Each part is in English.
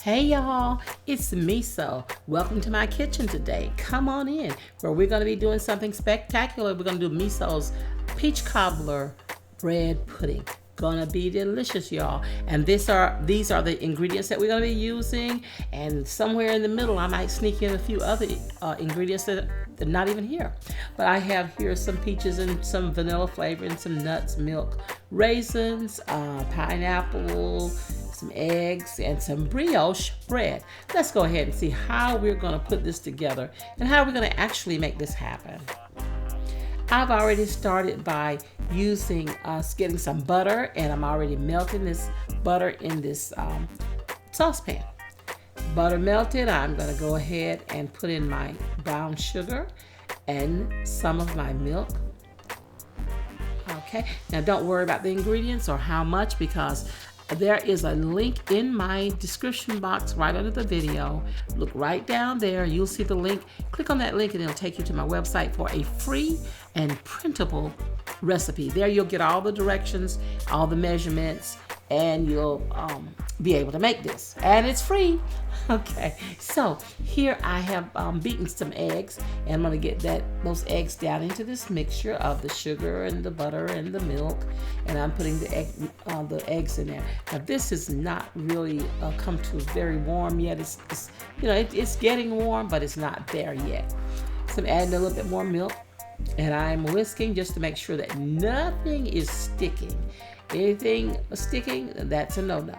Hey y'all, it's Meso. Welcome to my kitchen today. Come on in, where we're going to be doing something spectacular. We're going to do Meso'S peach cobbler bread pudding. Gonna be delicious, y'all. And these are the ingredients that we're going to be using. And somewhere in the middle, I might sneak in a few other ingredients that are not even here. But I have here some peaches and some vanilla flavor and some nuts, milk, raisins, pineapple, some eggs, and some brioche bread. Let's go ahead and see how we're going to put this together and how we're going to actually make this happen. I've already started by getting some butter, and I'm already melting this butter in this saucepan. Butter melted, I'm going to go ahead and put in my brown sugar and some of my milk. Okay, now don't worry about the ingredients or how much, because there is a link in my description box right under the video. Look right down there. You'll see the link. Click on that link and it'll take you to my website for a free and printable recipe. There you'll get all the directions, all the measurements, and you'll be able to make this. And it's free. Okay, so here I have beaten some eggs, and I'm going to get those eggs down into this mixture of the sugar and the butter and the milk, and I'm putting the eggs in there. Now this is not really come to very warm yet. It's getting warm, but it's not there yet. So I'm adding a little bit more milk, and I'm whisking just to make sure that nothing is sticking. Anything sticking, that's a no-no.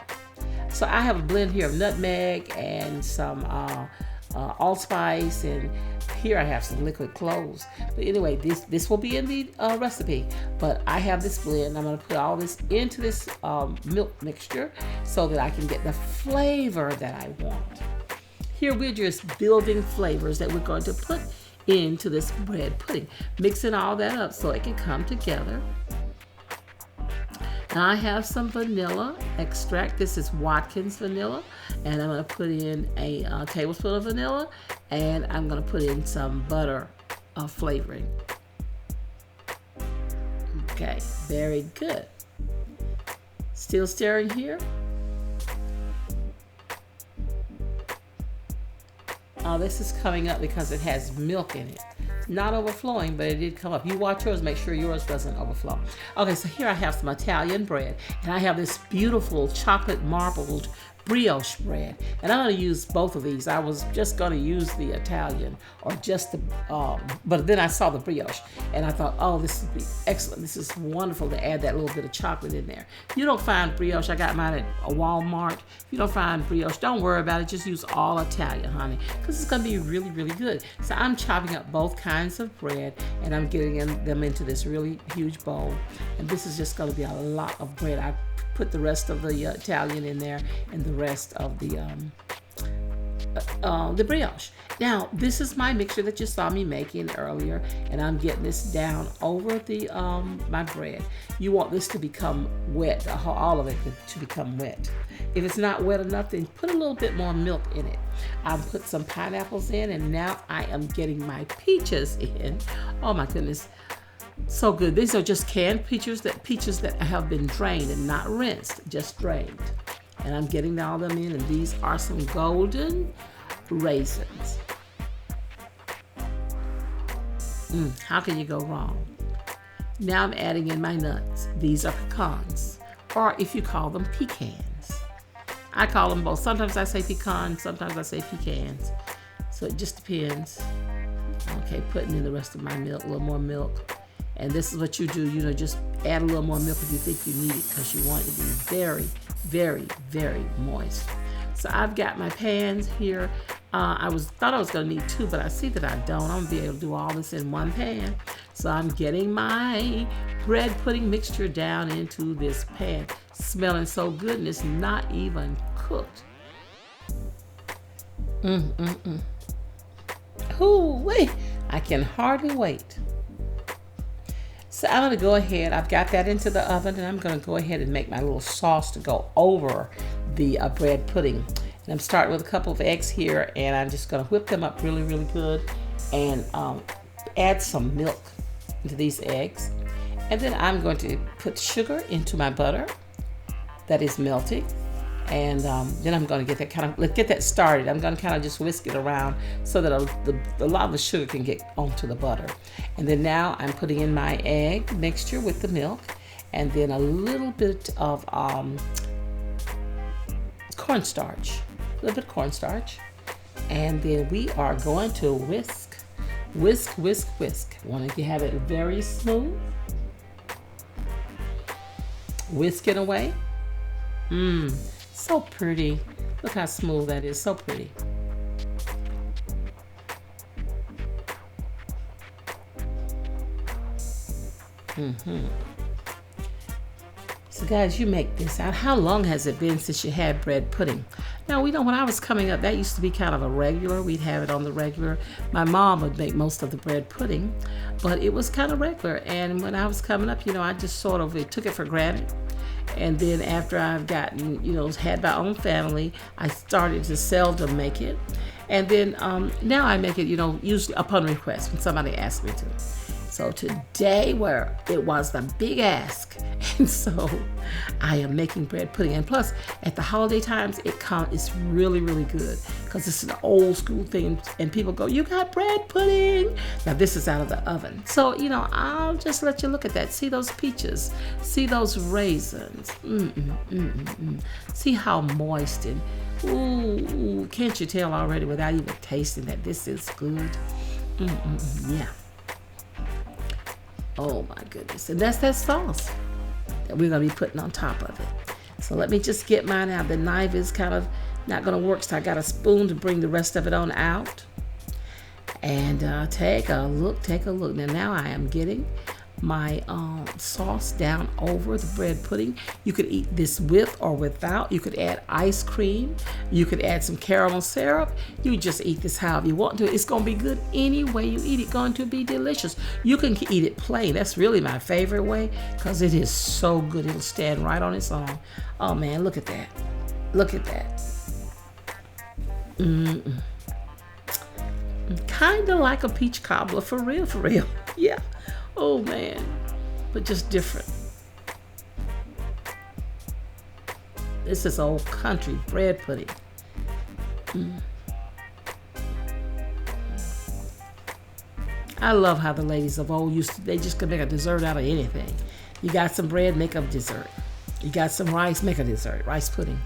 So I have a blend here of nutmeg and some allspice, and here I have some liquid cloves. But anyway, this will be in the recipe. But I have this blend. I'm going to put all this into this milk mixture so that I can get the flavor that I want. Here we're just building flavors that we're going to put into this bread pudding, mixing all that up so it can come together. Now I have some vanilla extract. This is Watkins vanilla, and I'm going to put in a tablespoon of vanilla, and I'm going to put in some butter flavoring. Okay, very good. Still stirring here. This is coming up because it has milk in it. Not overflowing, but it did come up. You watch yours, make sure yours doesn't overflow. Okay, so here I have some Italian bread, and I have this beautiful chocolate marbled brioche bread, and I'm going to use both of these. I was just going to use the Italian, or just the but then I saw the brioche and I thought, oh, this would be excellent. This is wonderful to add that little bit of chocolate in there. If you don't find brioche, I got mine at a Walmart. If you don't find brioche, don't worry about it. Just use all Italian, honey, because it's going to be really, really good. So I'm chopping up both kinds of bread, and I'm getting them into this really huge bowl, and this is just going to be a lot of bread. I put the rest of the Italian in there and the rest of the brioche. Now, this is my mixture that you saw me making earlier, and I'm getting this down over the my bread. You want this to become wet, all of it to become wet. If it's not wet enough, then put a little bit more milk in it. I've put some pineapples in, and now I am getting my peaches in. Oh my goodness. So good. These are just canned peaches that have been drained and not rinsed, just drained. And I'm getting all them in, and these are some golden raisins. How can you go wrong? Now I'm adding in my nuts. These are pecans, or if you call them pecans. I call them both. Sometimes I say pecans, sometimes I say pecans. So it just depends. Okay, putting in the rest of my milk, a little more milk. And this is what you do, just add a little more milk if you think you need it, because you want it to be very, very, very moist. So I've got my pans here. I thought I was going to need two, but I see that I don't. I'm going to be able to do all this in one pan. So I'm getting my bread pudding mixture down into this pan. Smelling so good, and it's not even cooked. Ooh-wee. I can hardly wait. So I'm going to go ahead, I've got that into the oven, and I'm going to go ahead and make my little sauce to go over the bread pudding. And I'm starting with a couple of eggs here, and I'm just going to whip them up really, really good, and add some milk into these eggs. And then I'm going to put sugar into my butter that is melting. And then I'm going to let's get that started. I'm going to kind of just whisk it around so that a lot of the sugar can get onto the butter. And then now I'm putting in my egg mixture with the milk, and then a little bit of cornstarch, and then we are going to whisk. Want to have it very smooth. Whisk it away. So pretty. Look how smooth that is. So pretty. So guys, you make this out. How long has it been since you had bread pudding? Now, we know when I was coming up, that used to be kind of a regular. We'd have it on the regular. My mom would make most of the bread pudding, but it was kind of regular. And when I was coming up, I just sort of took it for granted. And then after I've gotten, had my own family, I started to seldom make it. And then now I make it, usually upon request when somebody asks me to. So today, where it was the big ask, and so I am making bread pudding. And plus, at the holiday times, it's really, really good because it's an old school thing. And people go, "You got bread pudding?" Now this is out of the oven. So I'll just let you look at that. See those peaches? See those raisins? See how moist and ooh, can't you tell already without even tasting that this is good? Yeah. Oh my goodness. And that's that sauce that we're going to be putting on top of it. So let me just get mine out. The knife is kind of not going to work, so I got a spoon to bring the rest of it on out. And take a look. Now I am getting my sauce down over the bread pudding. You could eat this with or without. You could add ice cream. You could add some caramel syrup. You just eat this however you want to. It's going to be good any way you eat it. Going to be delicious. You can eat it plain. That's really my favorite way because it is so good. It'll stand right on its own. Oh man, look at that. Look at that. Kind of like a peach cobbler, for real. Yeah. Oh man, but just different. This is old country bread pudding. I love how the ladies of old they just could make a dessert out of anything. You got some bread, make a dessert. You got some rice, make a dessert. Rice pudding.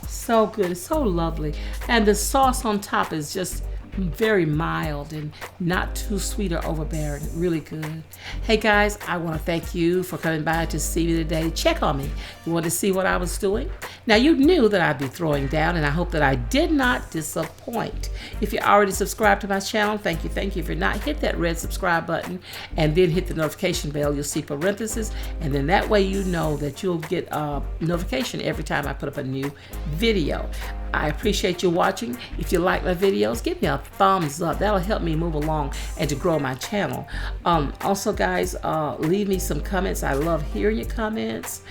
So good, it's so lovely. And the sauce on top is just very mild and not too sweet or overbearing. Really good. Hey guys, I want to thank you for coming by to see me today. Check on me. You want to see what I was doing? Now, you knew that I'd be throwing down, and I hope that I did not disappoint. If you already subscribed to my channel, thank you. If you're not, hit that red subscribe button and then hit the notification bell. You'll see parentheses, and then that way you know that you'll get a notification every time I put up a new video. I appreciate you watching. If you like my videos, give me a thumbs up. That'll help me move along and to grow my channel. Also, guys, leave me some comments. I love hearing your comments.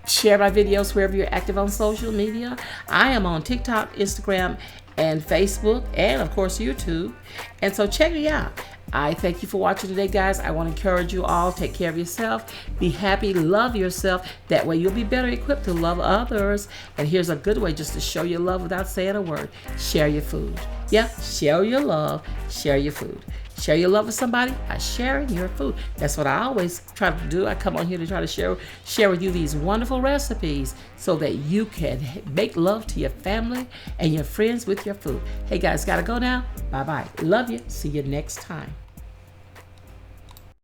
Share my videos wherever you're active on social media. I am on TikTok, Instagram, and Facebook, and of course YouTube. And so check me out. I thank you for watching today, guys. I want to encourage you all, take care of yourself, be happy, love yourself. That way you'll be better equipped to love others. And here's a good way just to show your love without saying a word. Share your food. Yeah, share your love, share your food. Share your love with somebody by sharing your food. That's what I always try to do. I come on here to try to share with you these wonderful recipes so that you can make love to your family and your friends with your food. Hey guys, gotta go now. Bye-bye. Love you. See you next time.